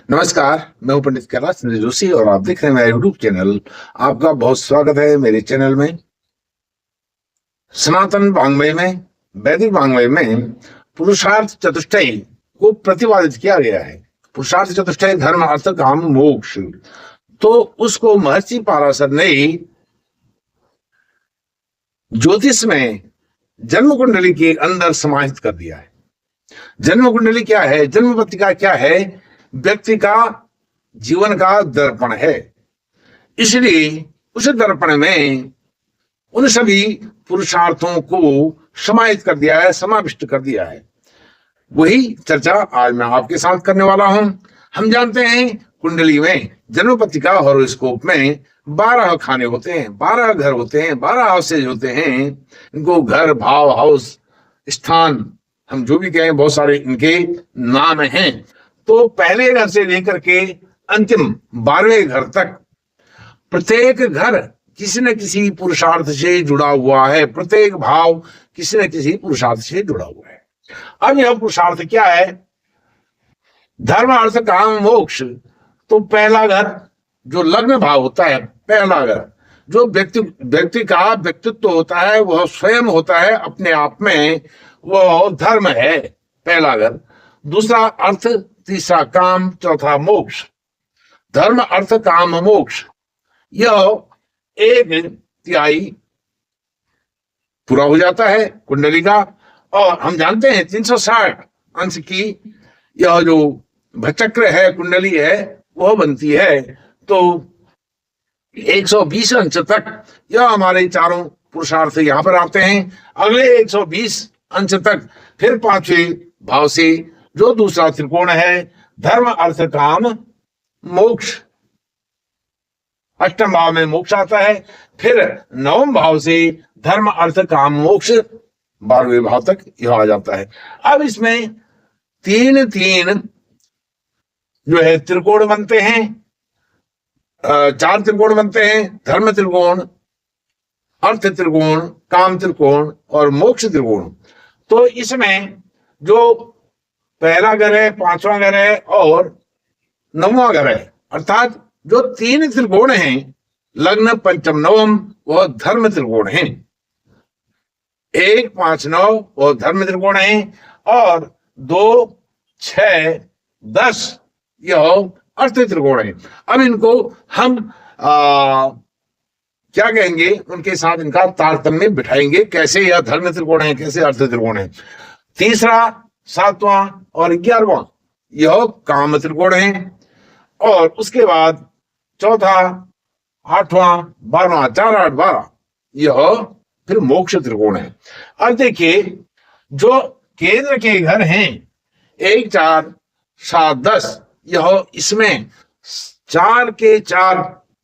नमस्कार, मैं हूं पंडित कैलाश चंद्र जोशी और आप देख रहे हैं मेरा यूट्यूब चैनल। आपका बहुत स्वागत है मेरे चैनल में। सनातन वाङ्मय में, वैदिक वाङ्मय में पुरुषार्थ चतुष्टय को प्रतिपादित किया गया है। पुरुषार्थ चतुष्टय धर्म, अर्थ, काम, मोक्ष। तो उसको महर्षि पराशर ने ज्योतिष में जन्म कुंडली के अंदर समाहित कर दिया है। जन्म कुंडली क्या है? जन्म पत्रिका क्या है? व्यक्ति का जीवन का दर्पण है। इसलिए उस दर्पण में उन सभी पुरुषार्थों को समाहित कर दिया है, समाविष्ट कर दिया है। वही चर्चा आज मैं आपके साथ करने वाला हूं। हम जानते हैं कुंडली में, जन्म पत्रिका हॉरोस्कोप में 12 खाने होते हैं, 12 घर होते हैं, 12 हाउसेज होते हैं। इनको घर, भाव, हाउस, स्थान, हम जो भी कहें, बहुत सारे इनके नाम हैं। तो पहले घर से लेकर के अंतिम 12वें घर तक प्रत्येक घर किसी न किसी पुरुषार्थ से जुड़ा हुआ है। प्रत्येक भाव किसी न किसी पुरुषार्थ से जुड़ा हुआ है। अब यह पुरुषार्थ क्या है? धर्म, अर्थ, काम, मोक्ष। तो पहला घर जो लग्न भाव होता है, पहला घर जो व्यक्ति का व्यक्तित्व होता है, वह स्वयं होता है अपने आप में, वह धर्म है, पहला घर। दूसरा अर्थ, तीसरा काम, चौथा मोक्ष। धर्म, अर्थ, काम, मोक्ष, यह 1/3 पूरा हो जाता है कुंडली का। और हम जानते हैं 360 अंश की यह जो भचक्र है, कुंडली है, वह बनती है। तो 120 अंश तक यह हमारे चारों पुरुषार्थ यहां पर आते हैं। अगले 120 अंश तक फिर 5वें भाव से जो दूसरा त्रिकोण है, धर्म, अर्थ, काम, मोक्ष, अष्टम भाव में मोक्ष आता है। फिर 9वें भाव से धर्म, अर्थ, काम, मोक्ष 12वें भाव तक यह आ जाता है। अब इसमें 3 जो है त्रिकोण बनते हैं, 4 त्रिकोण बनते हैं। धर्म त्रिकोण, अर्थ त्रिकोण, काम त्रिकोण और मोक्ष त्रिकोण। तो इसमें जो पहला घर है, 5वां घर है और 9वां घर है, अर्थात जो 3 त्रिकोण हैं, लग्न, पंचम, नवम, वह धर्म त्रिकोण हैं। 1, 5, 9 वो धर्म त्रिकोण हैं और 2, 6, 10 यह अर्थ त्रिकोण है। अब इनको हम क्या कहेंगे, उनके साथ इनका तारतम्य बिठाएंगे, कैसे यह धर्म त्रिकोण है, कैसे अर्थ त्रिकोण है। तीसरा, 7वां और 11वां यह काम त्रिकोण है। और उसके बाद चौथा, 8वां, 12वां, 4, 8, 12 यह फिर मोक्ष त्रिकोण है। अब देखिए, जो केंद्र के घर हैं 1, 4, 7, 10, यह इसमें 4 के 4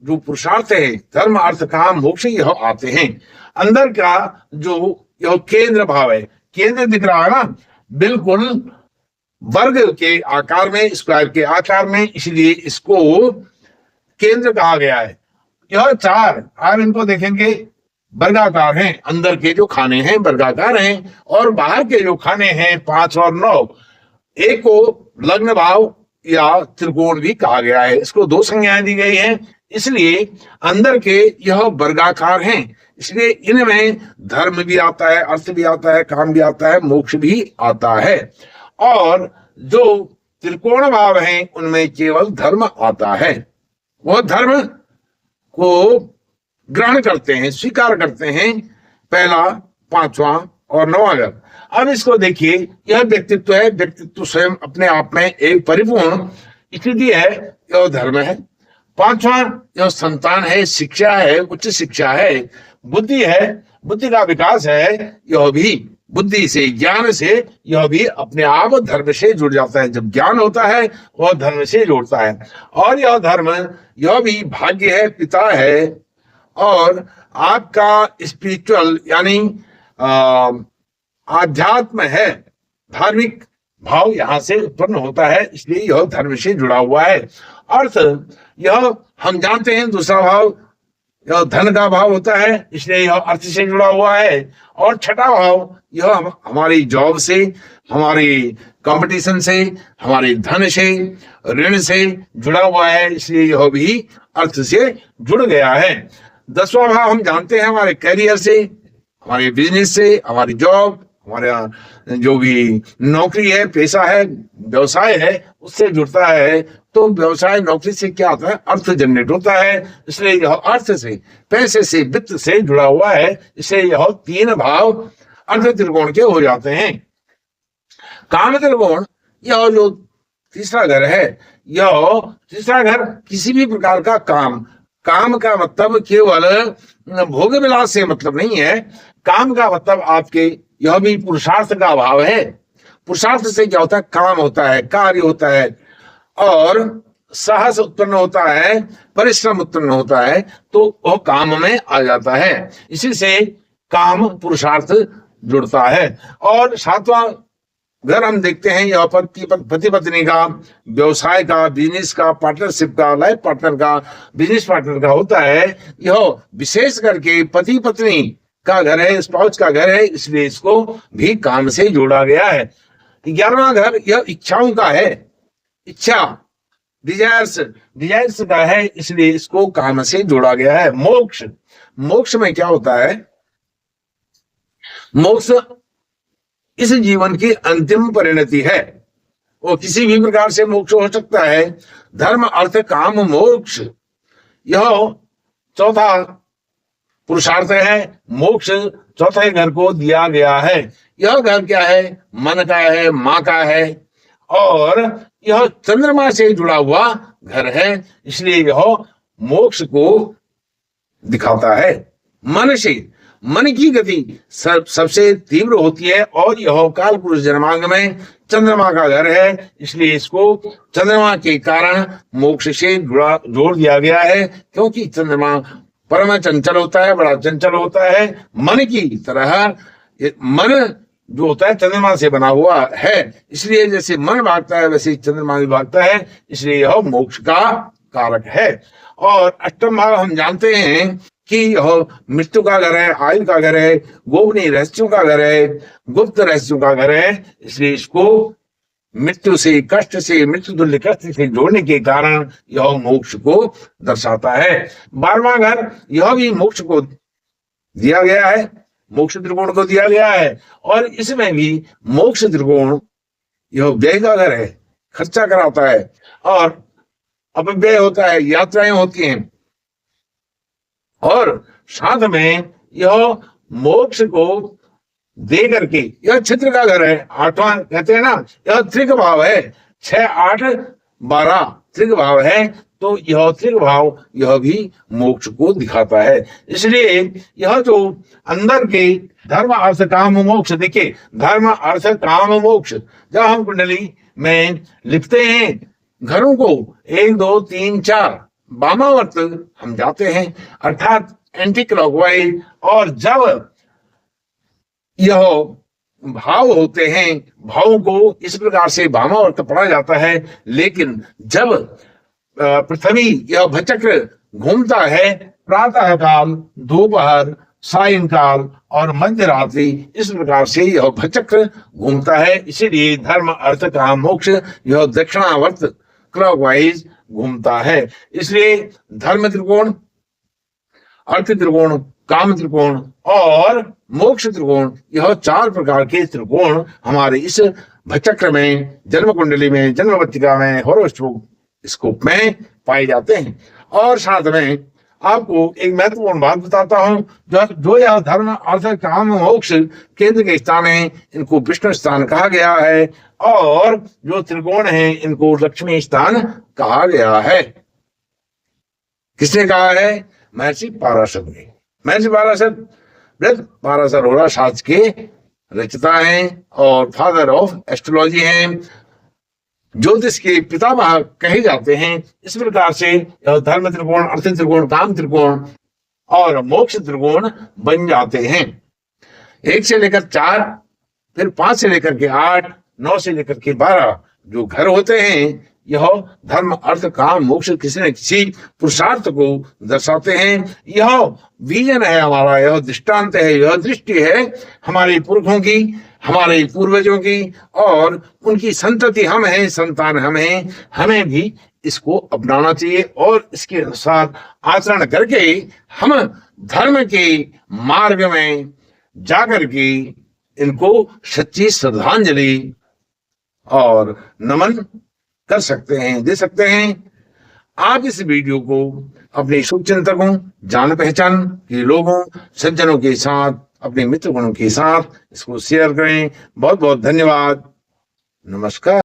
जो पुरुषार्थ है, धर्म, अर्थ, काम, मोक्ष, यह आते हैं। अंदर का जो यह केंद्र भाव है, केंद्र दिख रहा है ना, बिल्कुल वर्ग के आकार में, स्क्वायर के आकार में, इसलिए इसको केंद्र कहा गया है। यह 4 आप इनको देखेंगे वर्गाकार हैं। अंदर के जो खाने हैं वर्गाकार हैं और बाहर के जो खाने हैं 5 और 9, एक को लग्न भाव या त्रिकोण भी कहा गया है। इसको 2 संज्ञाएं दी गई हैं, इसलिए अंदर के यह वर्गाकार हैं। इसलिए इनमें धर्म भी आता है, अर्थ भी आता है, काम भी आता है, मोक्ष भी आता है। और जो त्रिकोण भाव हैं उनमें केवल धर्म आता है। वह धर्म को ग्रहण करते हैं, स्वीकार करते हैं, पहला, 5वां और 9वां घर। अब इसको देखिए, यह व्यक्तित्व है। व्यक्तित्व स्वयं अपने आप में एक परिपूर्ण स्थिति है, यह धर्म है। 5वां यह संतान है, शिक्षा है, उच्च शिक्षा है, बुद्धि है, बुद्धि का विकास है। यह भी बुद्धि से, ज्ञान से, यह भी अपने आप धर्म से जुड़ जाता है। जब ज्ञान होता है वह धर्म से जुड़ता है। और यह धर्म, यह भी भाग्य है, पिता है और आपका स्पिरिचुअल यानी आध्यात्म है, धार्मिक भाव यहां से उत्पन्न होता है, इसलिए यह धर्म से जुड़ा हुआ है। अर्थ, यह हम जानते हैं दूसरा भाव यह धन का भाव होता है, इसलिए यह अर्थ से जुड़ा हुआ है। और छठा भाव यह हमारी जॉब से, हमारी कंपटीशन से, हमारे धन से, ऋण से जुड़ा हुआ है, इसलिए यह भी अर्थ से जुड़ गया है। 10वां भाव हम जानते हैं हमारे कैरियर से, हमारे बिजनेस से, हमारी जॉब, हमारा जो भी नौकरी है, पैसा है, व्यवसाय है, उससे जुड़ता है। तो व्यवसाय नौकरी से क्या होता है, अर्थ जनरेट होता है, इसलिए यह अर्थ से, पैसे से, वित्त से जुड़ा हुआ है, इसलिए यह 3 भाव अर्थ त्रिकोण के हो जाते हैं। काम त्रिकोण, यह जो तीसरा घर है, यह तीसरा घर किसी भी प्रकार का काम का मतलब केवल भोग विलास से मतलब नहीं है। काम का मतलब आपके यह भी पुरुषार्थ का अभाव है। पुरुषार्थ से क्या होता है, काम होता है, कार्य होता है, और साहस उत्पन्न होता है, परिश्रम उत्पन्न होता है, तो वह काम में आ जाता है। इसी से काम पुरुषार्थ जुड़ता है। और 7वां घर हम देखते हैं, यह पति पत्नी का, व्यवसाय का, बिजनेस का, पार्टनरशिप का, लाइफ पार्टनर का, बिजनेस पार्टनर का होता है। यह विशेष करके पति पत्नी का घर है, स्पाउस का घर है, इसलिए इसको भी काम से जोड़ा गया है। 11वां घर यह इच्छाओं का है, इच्छा, डिजायर्स का है, इसलिए इसको काम से जोड़ा गया है। मोक्ष में क्या होता है, मोक्ष इस जीवन की अंतिम परिणति है। वो किसी भी प्रकार से मोक्ष हो सकता है। धर्म अर्थ काम मोक्ष, यह चौथा पुरुषार्थ है। मोक्ष चौथे घर को दिया गया है। यह घर क्या है, मन का है, माँ का है, और यह चंद्रमा से जुड़ा हुआ घर है, इसलिए यह मोक्ष को दिखाता है। मन की गति सबसे तीव्र होती है, और यह काल पुरुष जन्मांग में चंद्रमा का घर है, इसलिए इसको चंद्रमा के कारण मोक्ष से जोड़ दिया गया है। क्योंकि चंद्रमा परम चंचल होता है, बड़ा चंचल होता है। मन की तरह मन जो होता है चंद्रमा से बना हुआ है, इसलिए जैसे मन भागता है वैसे चंद्रमा भी भागता है, इसलिए यह मोक्ष का कारक है। और 8वां भाव हम जानते हैं कि यह मृत्यु का घर है, आयु का घर है, गोपनीय रहस्यों का घर है, गुप्त रहस्यों का घर है, इसलिए इसको मृत्यु से, कष्ट से, मृत्यु तुल्य कष्ट से जोड़ने के कारण यह मोक्ष को दर्शाता है। 12वां घर, यह भी मोक्ष को दिया गया है, मोक्ष त्रिकोण को दिया गया है, और इसमें भी मोक्ष त्रिकोण यह व्यय का घर है, खर्चा कराता है, और अपव्यय होता है, यात्राएं होती हैं, और साथ में यह मोक्ष को दे करके, यह छिद्र का घर है। 8वां कहते हैं ना, यह त्रिक भाव है, 6, 8, 12 त्रिक भाव है, तो यह त्रिक भाव यह भी मोक्ष को दिखाता है। इसलिए यह जो अंदर के धर्म अर्थ काम मोक्ष, देखिए धर्म अर्थ काम मोक्ष, जब हम कुंडली में लिखते हैं घरों को 1, 2, 3, 4 वामावर्त हम जाते हैं, अर्थात एंटी क्लॉकवाइज, और जब यह भाव होते हैं, भावों को इस प्रकार से वामावर्त पढ़ा जाता है। लेकिन जब पृथ्वी यह भचक्र घूमता है, प्रातः काल, दोपहर, सायंकाल और मध्य रात्रि, इस प्रकार से यह भचक्र घूमता है। इसीलिए धर्म अर्थ काम मोक्ष यह दक्षिणावर्त क्लॉकवाइज घूमता है। इसलिए धर्म त्रिकोण, अर्थ त्रिकोण, काम त्रिकोण और मोक्ष त्रिकोण, यह 4 प्रकार के त्रिकोण हमारे इस भचक्र में, जन्म कुंडली में, जन्म पत्रिका में, हॉरोस्कोप में पाए जाते हैं। और साथ में आपको एक महत्वपूर्ण बात बताता हूं, जो यह धर्म अर्थ काम मोक्ष केंद्र के स्थान है, इनको विष्णु स्थान कहा गया है, और जो त्रिकोण है इनको लक्ष्मी स्थान कहा गया है। किसने कहा है? महर्षि पाराशर ने। महर्षि पाराशर होरा शास्त्र के रचयिता हैं और फादर ऑफ एस्ट्रोलॉजी हैं, ज्योतिष के पितामह कहे जाते हैं। इस प्रकार से धर्म त्रिकोण, अर्थ त्रिकोण, काम त्रिकोण और मोक्ष त्रिकोण बन जाते हैं। 1 से लेकर 4, फिर 5 से लेकर के 8, 9 से लेकर के 12 जो घर होते हैं, यह धर्म अर्थ काम मोक्ष किसी न किसी पुरुषार्थ को दर्शाते हैं। यह विजन है हमारा, यह दृष्टांत है, यह दृष्टि है हमारे पुरखों की, हमारे पूर्वजों की, और उनकी संतति हम हैं, संतान हम हैं। हमें भी इसको अपनाना चाहिए और इसके अनुसार आचरण करके हम धर्म के मार्ग में जाकर के इनको सच्ची श्रद्धांजलि और नमन कर सकते हैं, दे सकते हैं। आप इस वीडियो को अपने शुभचिंतकों, जान पहचान के लोगों, सज्जनों के साथ, अपने मित्रगणों के साथ इसको शेयर करें। बहुत बहुत धन्यवाद। नमस्कार।